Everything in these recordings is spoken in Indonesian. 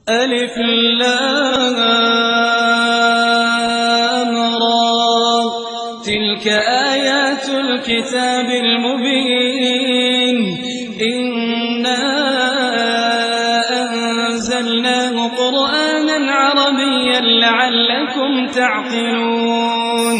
ألف لام را تلك آيات الكتاب المبين إنا أنزلناه قرآنا عربيا لعلكم تعقلون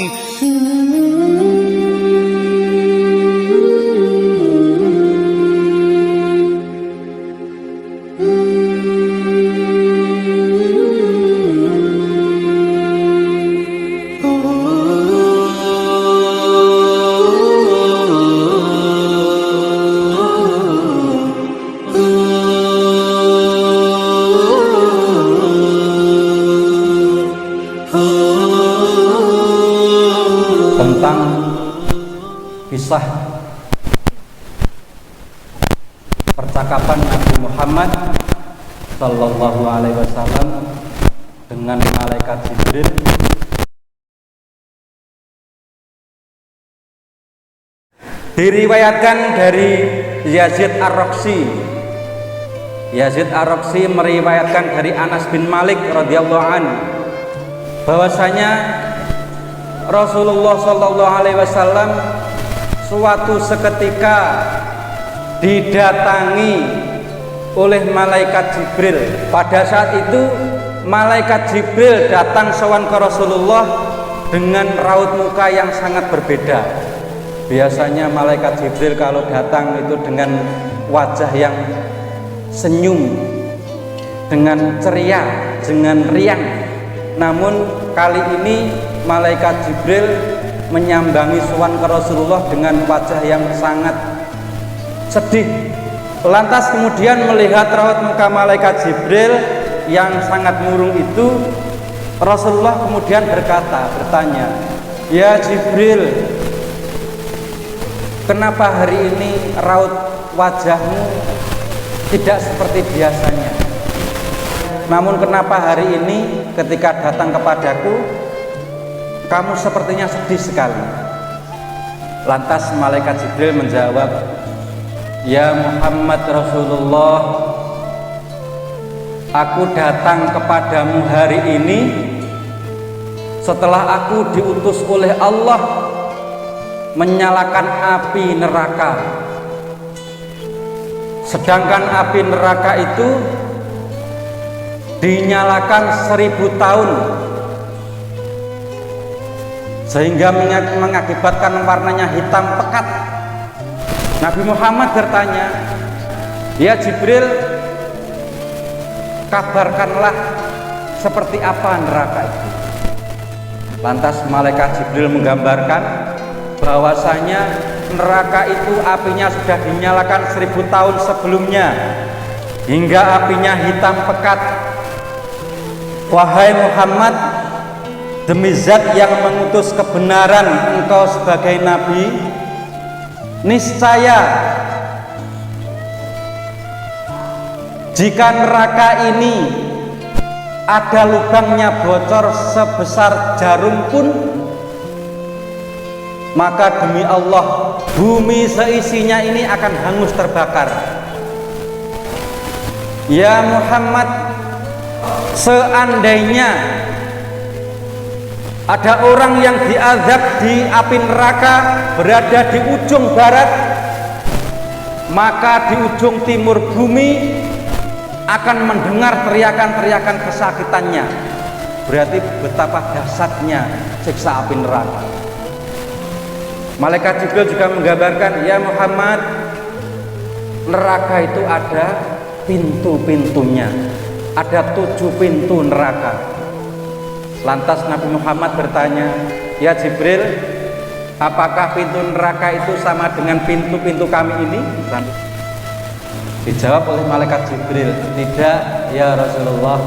tentang kisah percakapan Nabi Muhammad Sallallahu Alaihi Wasallam dengan malaikat Jibril. Diriwayatkan dari Yazid Ar-Raqsi. Yazid Ar-Raqsi meriwayatkan dari Anas bin Malik radhiyallahu anhu bahwasanya Rasulullah Sallallahu Alaihi Wasallam suatu seketika didatangi oleh malaikat Jibril. Pada saat itu malaikat Jibril datang sowan ke Rasulullah dengan raut muka yang sangat berbeda. Biasanya malaikat Jibril kalau datang itu dengan wajah yang senyum, dengan ceria, dengan riang. Namun kali ini malaikat Jibril menyambangi sowan ke Rasulullah dengan wajah yang sangat sedih. Lantas kemudian melihat raut muka malaikat Jibril yang sangat murung itu, Rasulullah kemudian bertanya, "Ya Jibril, kenapa hari ini raut wajahmu tidak seperti biasanya? Namun kenapa hari ini ketika datang kepadaku kamu sepertinya sedih sekali?" Lantas malaikat Jibril menjawab, "Ya Muhammad Rasulullah, aku datang kepadamu hari ini setelah aku diutus oleh Allah menyalakan api neraka. Sedangkan api neraka itu dinyalakan 1000 tahun sehingga mengakibatkan warnanya hitam pekat." Nabi Muhammad bertanya, "Ya Jibril, kabarkanlah seperti apa neraka itu?" Lantas malaikat Jibril menggambarkan bahwasanya neraka itu apinya sudah dinyalakan 1000 tahun sebelumnya hingga apinya hitam pekat. "Wahai Muhammad, demi zat yang mengutus kebenaran engkau sebagai nabi, niscaya jika neraka ini ada lubangnya bocor sebesar jarum pun, maka demi Allah bumi seisinya ini akan hangus terbakar. Ya Muhammad, seandainya ada orang yang diazab di api neraka berada di ujung barat, maka di ujung timur bumi akan mendengar teriakan-teriakan kesakitannya." Berarti betapa dahsyatnya siksa api neraka. Malaikat Jibril juga menggambarkan, "Ya Muhammad, neraka itu ada pintu-pintunya, ada 7 pintu neraka." Lantas Nabi Muhammad bertanya, "Ya Jibril, apakah pintu neraka itu sama dengan pintu-pintu kami ini?" Dijawab oleh malaikat Jibril, "Tidak ya Rasulullah."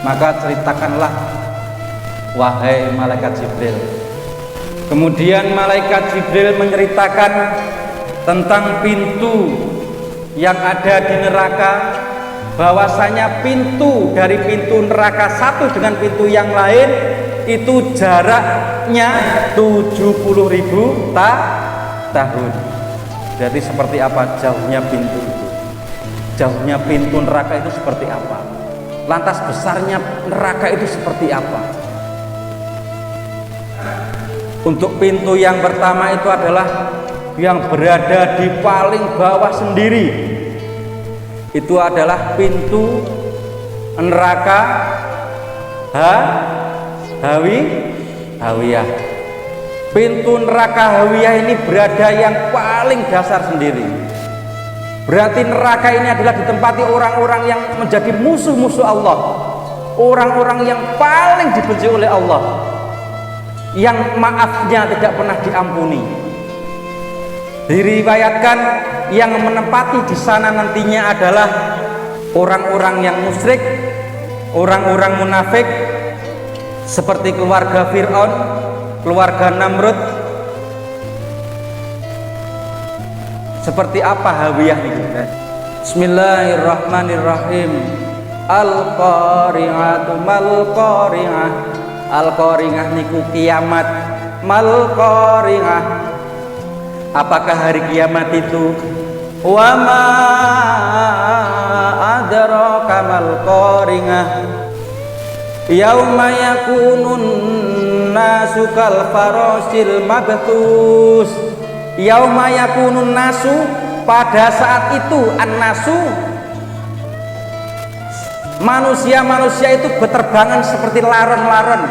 Maka ceritakanlah wahai malaikat Jibril. Kemudian malaikat Jibril menceritakan tentang pintu yang ada di neraka, bahwasanya pintu dari pintu neraka satu dengan pintu yang lain itu jaraknya 70.000 tahun. Jadi seperti apa jauhnya pintu itu? Jauhnya pintu neraka itu seperti apa? Lantas besarnya neraka itu seperti apa? Untuk pintu yang pertama itu adalah yang berada di paling bawah sendiri. Itu adalah pintu neraka Hawiyah. Pintu neraka Hawiyah ini berada yang paling dasar sendiri. Berarti neraka ini adalah ditempati orang-orang yang menjadi musuh-musuh Allah, orang-orang yang paling dibenci oleh Allah, yang maafnya tidak pernah diampuni. Diriwayatkan yang menempati di sana nantinya adalah orang-orang yang musyrik, orang-orang munafik, seperti keluarga Fir'aun, keluarga Namrud. Seperti apa Hawiyah ini? Bismillahirrahmanirrahim. Al-Qari'atu mal-Qari'ah. Al-Qari'ah niku kiamat. Mal-Qari'ah. Apakah hari kiamat itu? Wa ma adraka mal-Qari'ah. Yauma yakunun nasu kal farasil mabthus. Yauma yakunun nasu, pada saat itu an-nasu, manusia-manusia itu berterbangan seperti laron-laron.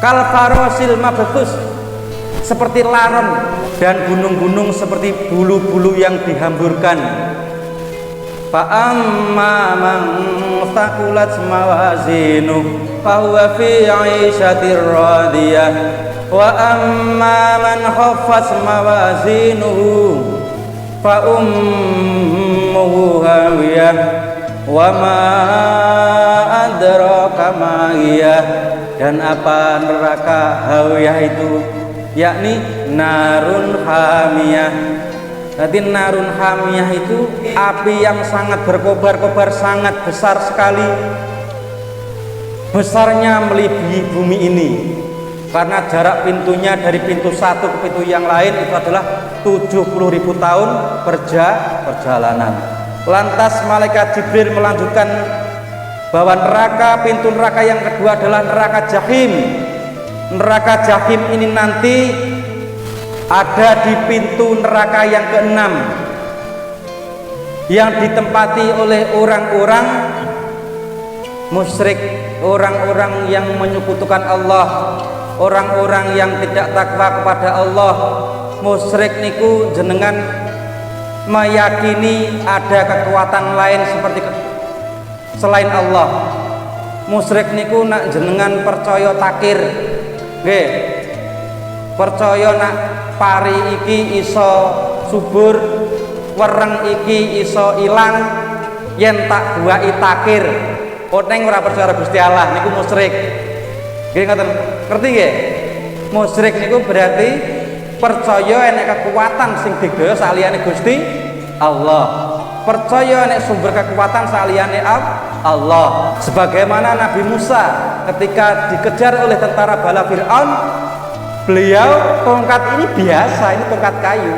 Kal farasil mabthus, seperti laron, dan gunung-gunung seperti bulu-bulu yang dihamburkan. Fa amma man thaqulat mawazinuhu fa huwa fi 'ishatir radiyah wa amma man khaffat mawazinuhu fa ummuhu hawiyah wa ma adraka ma hiyah. Dan apa neraka hawiyah itu? Yakni narun hamiyah. Jadi narun hamiyah itu api yang sangat berkobar-kobar, sangat besar sekali, besarnya melebihi bumi ini, karena jarak pintunya dari pintu satu ke pintu yang lain itu adalah 70.000 tahun perjalanan. Lantas malaikat Jibril melanjutkan bahwa neraka, pintu neraka yang kedua adalah neraka Jahim. Neraka Jahim ini nanti ada di pintu neraka yang keenam, yang ditempati oleh orang-orang musyrik, orang-orang yang menyekutukan Allah, orang-orang yang tidak takwa kepada Allah. Musyrik niku jenengan meyakini ada kekuatan lain seperti selain Allah. Musyrik niku nak jenengan percaya takir, nggih, percaya nak pari iki iso subur, wereng iki iso ilang yen tak buai takir. Neng ora percaya Gusti Allah niku musyrik. Nggih ngoten, ngerti nggih? Musyrik niku berarti percaya enek kekuatan sing digaya saliyane Gusti Allah. Percaya enek sumber kekuatan saliyane Allah. Sebagaimana Nabi Musa ketika dikejar oleh tentara bala Fir'aun, beliau tongkat ini biasa, ini tongkat kayu.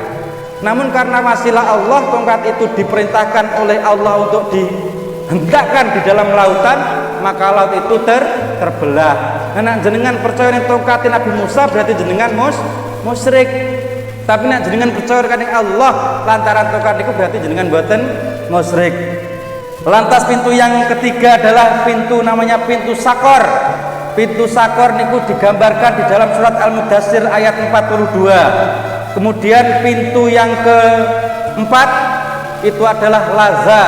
Namun karena wasilah Allah, tongkat itu diperintahkan oleh Allah untuk dihendakkan di dalam lautan, maka laut itu terbelah. Nah, jenengan percaya ning tongkat Nabi Musa berarti jenengan musyrik. Tapi nek jenengan percaya karo Allah lantaran tongkat itu berarti jenengan mboten musyrik. Lantas pintu yang ketiga adalah pintu namanya pintu Sakor. Pintu Sakor niku digambarkan di dalam surat Al-Mudassir ayat 42. Kemudian pintu yang keempat itu adalah Laza.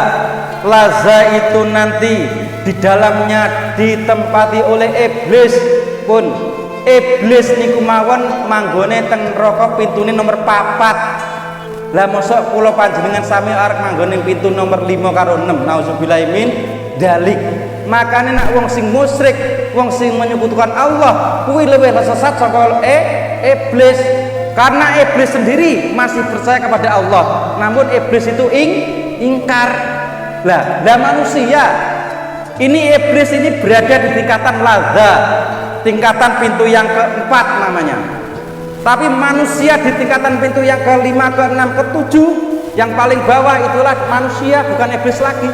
Laza itu nanti di dalamnya ditempati oleh iblis pun. Iblis niku mawon manggone teng neraka pintune nomor 4. Lah mosok kula panjenengan sami arep manggone pintu nomor 5 karo 6. Nauzubillahi min dzalik. Makanya nak wong sing musyrik, wong sing menyekutukan Allah, kuwi luwih sesat saka iblis. Karena iblis sendiri masih percaya kepada Allah, namun iblis itu ingkar. Lah manusia ini, iblis ini berada di tingkatan Laza, tingkatan pintu yang keempat namanya. Tapi manusia di tingkatan pintu yang kelima, keenam, ketujuh, yang paling bawah itulah manusia, bukan iblis lagi.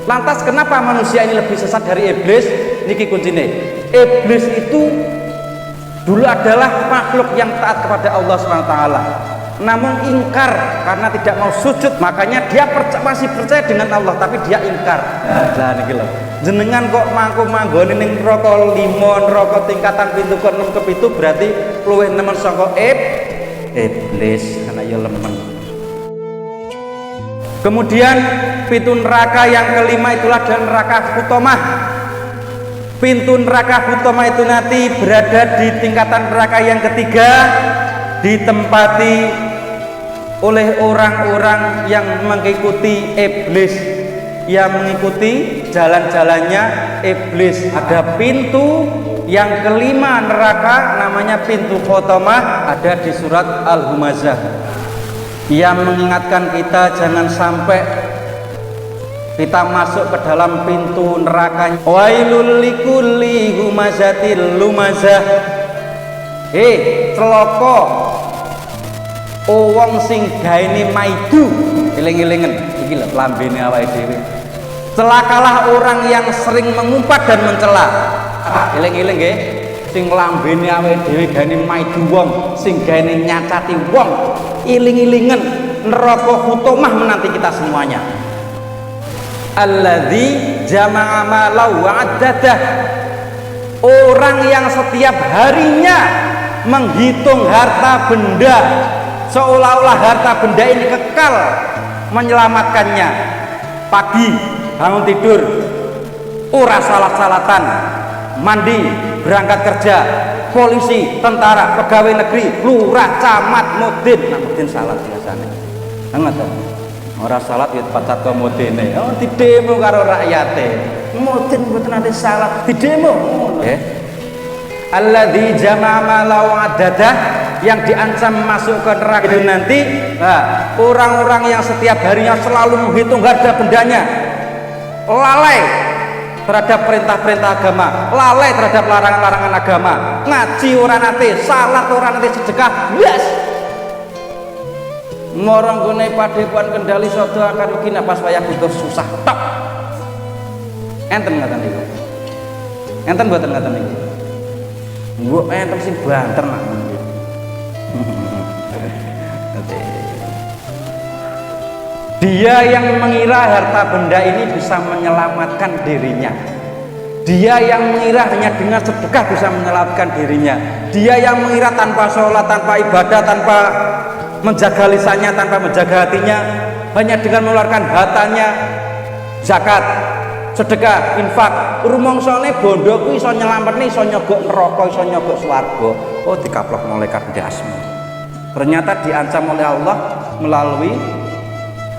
Lantas kenapa manusia ini lebih sesat dari iblis? Niki kuncinya. Iblis itu dulu adalah makhluk yang taat kepada Allah SWT, namun ingkar karena tidak mau sujud, makanya dia masih percaya dengan Allah tapi dia ingkar. Nah niki lho, jenengan kok mangku-manggone ning neraka 5, neraka tingkatan pintu ke 6 ke 7, berarti luwih nemen saka iblis, karena ya lemen. Kemudian pintu neraka yang kelima itulah adalah neraka Hutomah. Pintu neraka Hutomah itu nanti berada di tingkatan neraka yang ketiga, ditempati oleh orang-orang yang mengikuti iblis, yang mengikuti jalan-jalannya iblis. Ada pintu yang kelima neraka, namanya pintu Hutomah, ada di surat Al-Humazah, yang mengingatkan kita jangan sampai kita masuk ke dalam pintu neraka. Wailul likulli humazatil lumazah. Celaka wong sing gaene maidu. Eling-elingen iki lho lambene awake dhewe. Celakalah orang yang sering mengumpat dan mencela. Eling-eling nggih, sing lambene awake dhewe gaene maidu wong, sing gaene nyacati wong. Eling-elingen neraka Hutomah menanti kita semuanya. Alladzi jama'a malahu wa'addadah. Orang yang setiap harinya menghitung harta benda, seolah-olah harta benda ini kekal menyelamatkannya. Pagi bangun tidur, ora salat-salatan, mandi, berangkat kerja, polisi, tentara, pegawai negeri, lurah, camat, mudin. Nah, mudin salat biasanya. Ngoten. Ora salat ya pacat karo mudine. Oh, didemo karo rakyate. Mudin mboten nate salat, didemo. Nggih. Alladzi jama'a malahu adadah, yang diancam masuk ke neraka itu nanti. Nah, orang-orang yang setiap harinya selalu menghitung harta bendanya, lalai terhadap perintah-perintah agama, lalai terhadap larangan-larangan agama, ngaji ora nate, salat ora nate, sedekah yes. Morong gune padepokan Kendali sodo akan begini pas wayah butuh susah tok. Enten ngaten niku. Enten mboten ngaten niku. Mbok enten sing banter nak niku. Dia yang mengira harta benda ini bisa menyelamatkan dirinya. Dia yang mengira hanya dengan sedekah bisa menyelamatkan dirinya. Dia yang mengira tanpa sholat, tanpa ibadah, tanpa menjaga lisannya, tanpa menjaga hatinya, hanya dengan mengeluarkan hartanya, zakat, sedekah, infak, rumongsone bondo kuwi iso nyelametne, iso nyogok neraka, iso nyogok swarga. Oh, dikaplok malaikat dasmu. Ternyata diancam oleh Allah melalui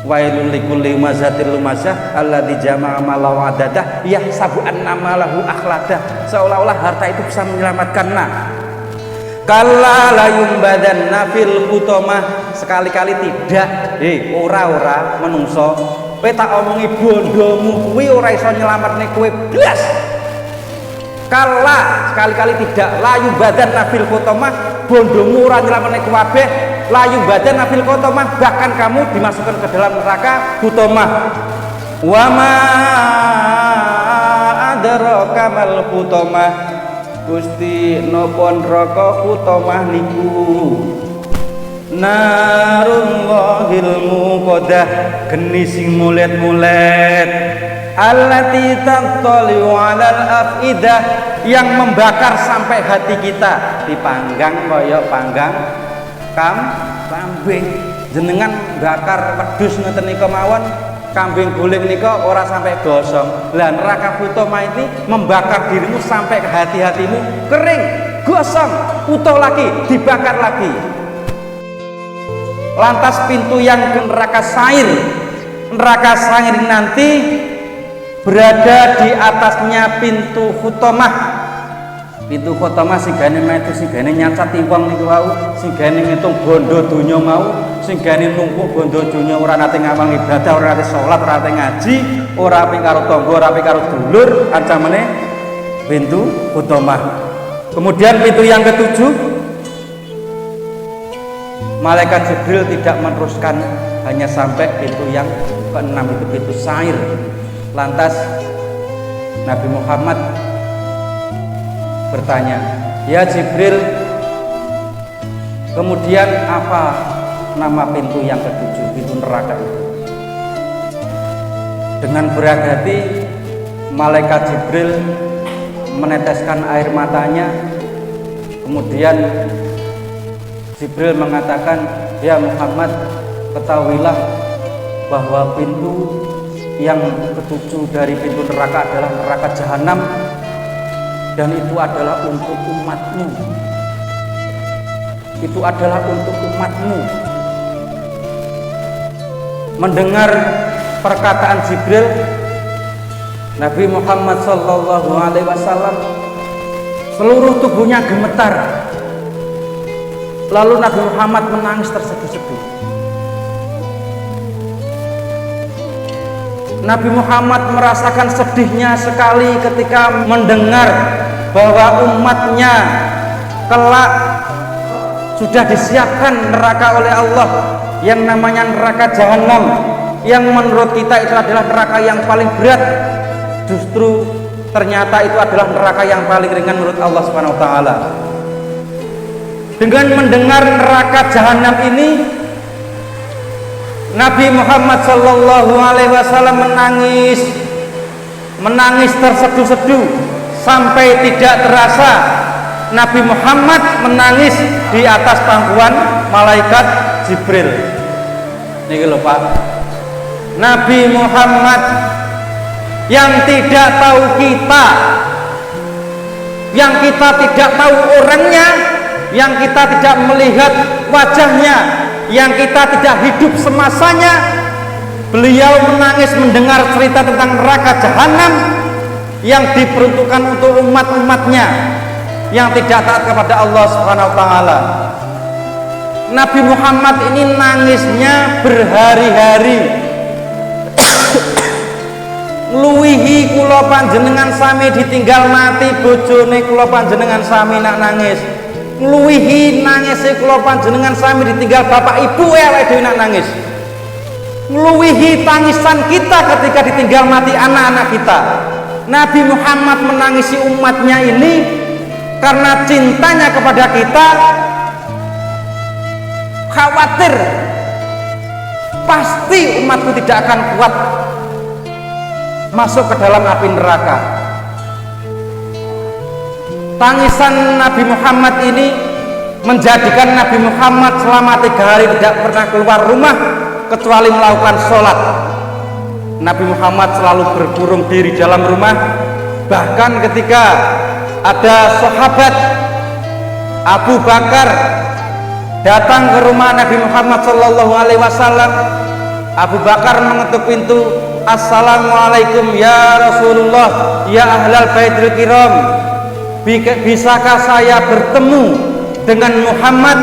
wailul likulli humazatil lumazah alladzi jama'a malahu adadah yahsabu anna malahu akhladah. Seolah-olah harta itu bisa menyelamatkan. Nah, kalla la yumbadanna fil Hutomah, sekali-kali tidak. Ora menungso, kowe tak omongi bondomu kuwi ora iso nyelametne kowe blas. Kalla, sekali-kali tidak. La yumbadanna fil Hutomah, bondomu ora nyelametne kabeh. La yumbadanna fil Hutomah, bahkan kamu dimasukkan ke dalam neraka Hutomah. Wa ma adraka mal Hutomah, Gusti napa neraka Hutomah niku narullahil muqaddah, geni sing mulet-mulet, allati tantaliu 'alal afidah, yang membakar sampai hati kita, dipanggang kaya panggang kambing. Jenengan bakar wedhus ngoten nika mawon, kambing guling nika ora sampai gosong. Lah neraka Hutomah ini membakar dirimu sampai ke hati-hatimu kering, gosong, utuh lagi, dibakar lagi. Lantas pintu yang ke neraka Sa'ir. Neraka Sa'ir nanti berada di atasnya pintu Hutomah. Pintu Hutomah sing gane metu, sing gane nyacati wong niku wau, sing gane ngitung bondo donya mau, sing gane numpuk bondo donya ora nate ngamal ibadah, ora nate salat, ora nate ngaji, ora apik karo tangga, ora apik karo dulur, ancamane pintu Hutomah. Kemudian pintu yang ketujuh, malaikat Jibril tidak meneruskan, hanya sampai pintu yang keenam, itu pintu Sa'ir. Lantas Nabi Muhammad bertanya, "Ya Jibril, kemudian apa nama pintu yang ketujuh, pintu neraka itu?" Dengan berat hati malaikat Jibril meneteskan air matanya. Kemudian Jibril mengatakan, "Ya Muhammad, ketahuilah bahwa pintu yang ketujuh dari pintu neraka adalah neraka jahanam, dan itu adalah untuk umatmu. Itu adalah untuk umatmu." Mendengar perkataan Jibril, Nabi Muhammad SAW seluruh tubuhnya gemetar. Lalu Nabi Muhammad menangis terseduh-seduh. Nabi Muhammad merasakan sedihnya sekali ketika mendengar bahwa umatnya kelak sudah disiapkan neraka oleh Allah yang namanya neraka jahanam, yang menurut kita itu adalah neraka yang paling berat. Justru ternyata itu adalah neraka yang paling ringan menurut Allah Subhanahu wa taala. Dengan mendengar neraka jahanam ini, Nabi Muhammad SAW menangis terseduh-seduh sampai tidak terasa Nabi Muhammad menangis di atas pangkuan malaikat Jibril. Ini lho Pak, Nabi Muhammad yang tidak tahu kita, yang kita tidak tahu orangnya, yang kita tidak melihat wajahnya, yang kita tidak hidup semasanya, beliau menangis mendengar cerita tentang neraka jahanam yang diperuntukkan untuk umat-umatnya yang tidak taat kepada Allah Subhanahu wa taala. Nabi Muhammad ini nangisnya berhari-hari. Ngluwihi kula panjenengan sami ditinggal mati bojone kula panjenengan sami nak nangis. Ngluwihi nangise kula panjenengan sami ditinggal bapak ibu awake dhewe nak nangis. Ngluwihi tangisan kita ketika ditinggal mati anak-anak kita. Nabi Muhammad menangisi umatnya ini karena cintanya kepada kita, khawatir pasti umatku tidak akan kuat masuk ke dalam api neraka. Tangisan Nabi Muhammad ini menjadikan Nabi Muhammad selama 3 hari tidak pernah keluar rumah kecuali melakukan sholat. Nabi Muhammad selalu berkurung diri dalam rumah. Bahkan ketika ada sahabat Abu Bakar datang ke rumah Nabi Muhammad SAW, Abu Bakar mengetuk pintu, "Assalamualaikum ya Rasulullah, ya ahlal baitul kiram, bisakah saya bertemu dengan Muhammad?"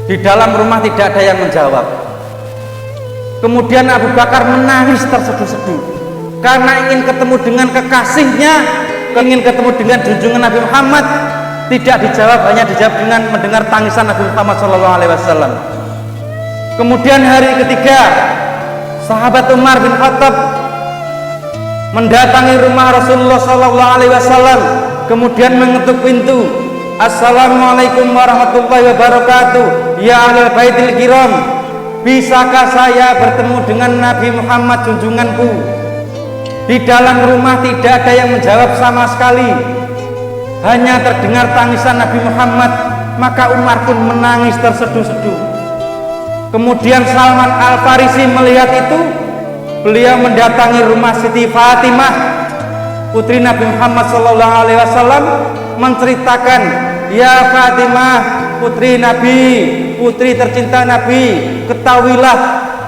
Di dalam rumah tidak ada yang menjawab. Kemudian Abu Bakar menangis terseduh-seduh karena ingin ketemu dengan kekasihnya, ingin ketemu dengan junjungan Nabi Muhammad. Tidak dijawab, hanya dijawab dengan mendengar tangisan Nabi Muhammad SAW. Kemudian hari ketiga, sahabat Umar bin Khattab mendatangi rumah Rasulullah SAW, kemudian mengetuk pintu, "Assalamualaikum warahmatullahi wabarakatuh, ya ahlal baitil kiram, bisakah saya bertemu dengan Nabi Muhammad junjunganku?" Di dalam rumah tidak ada yang menjawab sama sekali, hanya terdengar tangisan Nabi Muhammad. Maka Umar pun menangis terseduh-seduh. Kemudian Salman Al-Farisi melihat itu, beliau mendatangi rumah Siti Fatimah, putri Nabi Muhammad SAW, menceritakan, "Ya Fatimah, putri Nabi, putri tercinta Nabi, ketahuilah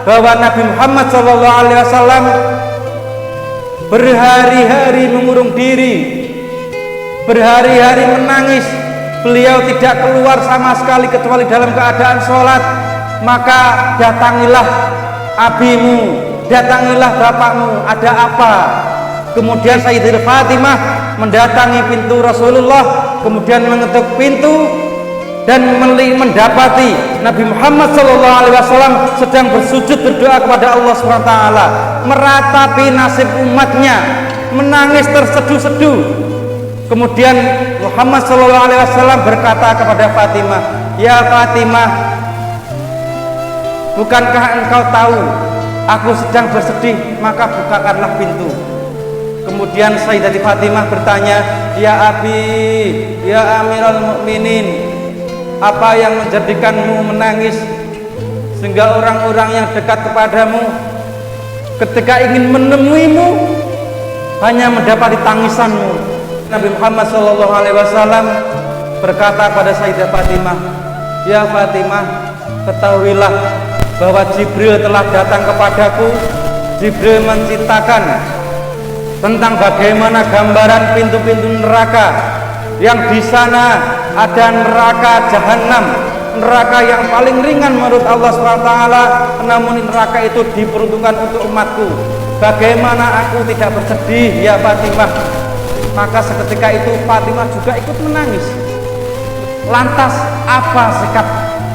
bahwa Nabi Muhammad SAW berhari-hari mengurung diri, berhari-hari menangis. Beliau tidak keluar sama sekali kecuali dalam keadaan sholat. Maka datangilah abimu, datangilah bapakmu, ada apa?" Kemudian Sayyidah Fatimah mendatangi pintu Rasulullah, kemudian mengetuk pintu. dan mendapati Nabi Muhammad SAW sedang bersujud berdoa kepada Allah SWT, meratapi nasib umatnya, menangis terseduh-seduh. Kemudian Muhammad SAW berkata kepada Fatimah, "Ya Fatimah, bukankah engkau tahu aku sedang bersedih? Maka bukakanlah pintu." Kemudian Sayyidatina Fatimah bertanya, "Ya Abi, ya Amirul Mukminin, apa yang menjadikanmu menangis sehingga orang-orang yang dekat kepadamu ketika ingin menemuimu hanya mendapati tangisanmu?" Nabi Muhammad SAW berkata pada Sayyidah Fatimah, "Ya Fatimah, ketahuilah bahwa Jibril telah datang kepadaku. Jibril menceritakan tentang bagaimana gambaran pintu-pintu neraka, yang di sana ada neraka jahanam, neraka yang paling ringan menurut Allah SWT, namun neraka itu diperuntukkan untuk umatku. Bagaimana aku tidak bersedih ya Fatimah?" Maka seketika itu Fatimah juga ikut menangis. Lantas apa sikap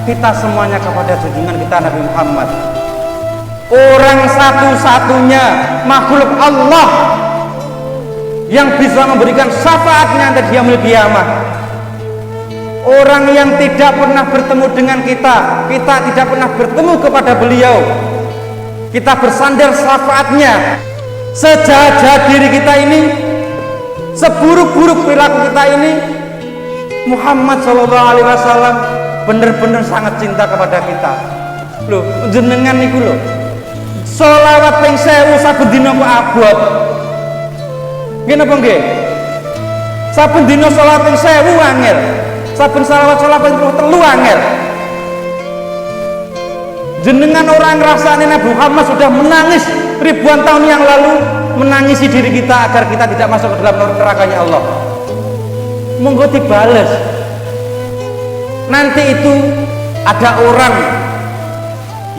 kita semuanya kepada junjungan kita Nabi Muhammad, orang satu-satunya makhluk Allah yang bisa memberikan syafaatnya nanti di yaumil qiyamah? Orang yang tidak pernah bertemu dengan kita tidak pernah bertemu kepada beliau, kita bersandar syafaatnya. Sejahat diri kita ini, seburuk-buruk perilaku kita ini, Muhammad SAW benar-benar sangat cinta kepada kita. Loh, jenengan niku lho, sholawat ping 1000 saben dina kok abot. Nggih napa nggih? Saben dina sholawat ping 1000 angel. Saben sholawat ping 3 angel. Jenengan orang ngrasane Nabi Muhammad sudah menangis ribuan tahun yang lalu, menangisi diri kita agar kita tidak masuk ke dalam nerakanya Allah. Monggo dibales. Nanti itu ada orang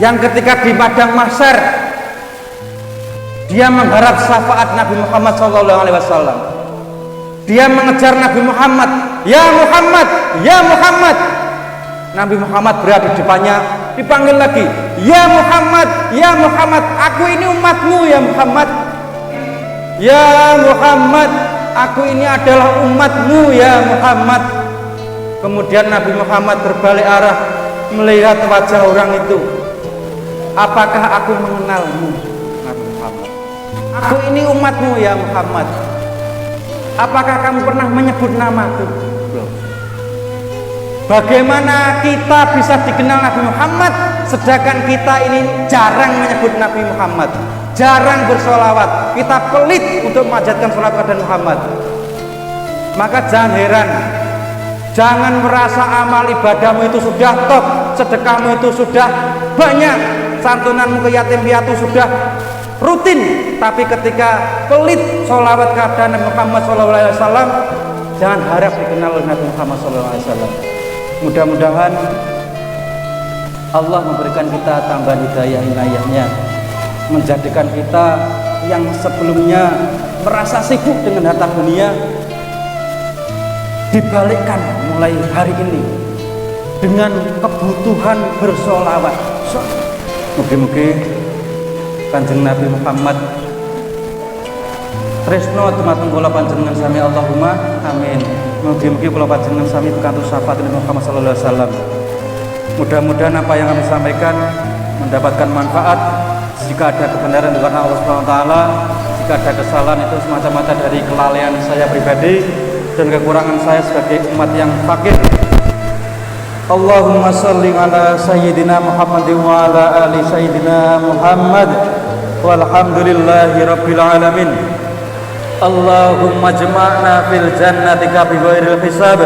yang ketika di padang mahsyar dia mengharap syafaat Nabi Muhammad SAW. Dia mengejar Nabi Muhammad, "Ya Muhammad, ya Muhammad." Nabi Muhammad berada di depannya, dipanggil lagi, "Ya Muhammad, ya Muhammad, aku ini umatmu ya Muhammad. Ya Muhammad, aku ini adalah umatmu ya Muhammad." Kemudian Nabi Muhammad berbalik arah melihat wajah orang itu. "Apakah aku mengenalmu?" Nabi Muhammad, "Aku ini umatmu ya Muhammad. Apakah kamu pernah menyebut namaku?" Bagaimana kita bisa dikenal Nabi Muhammad sedangkan kita ini jarang menyebut Nabi Muhammad, jarang bersolawat, kita pelit untuk memanjatkan sholat kepada Muhammad. Maka jangan heran, jangan merasa amal ibadahmu itu sudah top, sedekahmu itu sudah banyak, santunanmu ke yatim piatu sudah rutin, tapi ketika pelit sholawat kepada Nabi Muhammad SAW, jangan harap dikenal oleh Nabi Muhammad SAW. Mudah-mudahan Allah memberikan kita tambahan hidayah inayahnya, menjadikan kita yang sebelumnya merasa sibuk dengan harta dunia dibalikkan mulai hari ini dengan kebutuhan bersolawat. Mugi-mugi Kanjeng Nabi Muhammad tresno dumateng kula panjenengan sami Allahumma amin. Mugi-mugi kula panjenengan sami pikantuk syafaat Nabi Muhammad sallallahu alaihi wasallam. Mudah-mudahan apa yang kami sampaikan mendapatkan manfaat. Jika ada kebenaran karena Allah Subhanahu wa taala, jika ada kesalahan itu semata-mata dari kelalaian saya pribadi dan kekurangan saya sebagai umat yang fakir. Allahumma shalli ala sayyidina Muhammad wa ala ali sayyidina Muhammad walhamdulillahi rabbil alamin. Allahumma jama'na fil jannati bi ghairil hisab.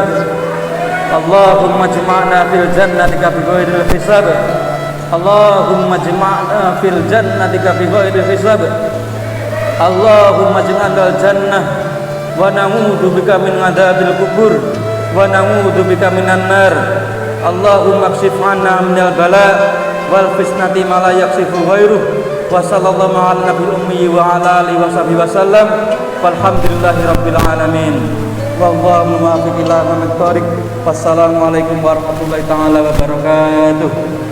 Allahumma jama'na fil jannati bi ghairil hisab. Allahumma jama'na fil jannati bi ghairil hisab. Allahumma ij'alna jannah wa na'udzu bika min adzabil kubur wa na'udzu bika minan nar. Allahumma kshif 'anna minal bala wal fitnati ma la yakshifu ghairuh. Wa sallallahu ala nabiyil ummi wa ala alihi wa sahbihi wasallam. Walhamdulillahi rabbil alamin. Wallahu muwaffiq ila aqwamit thoriq. Wassalamualaikum warahmatullahi taala wabarakatuh.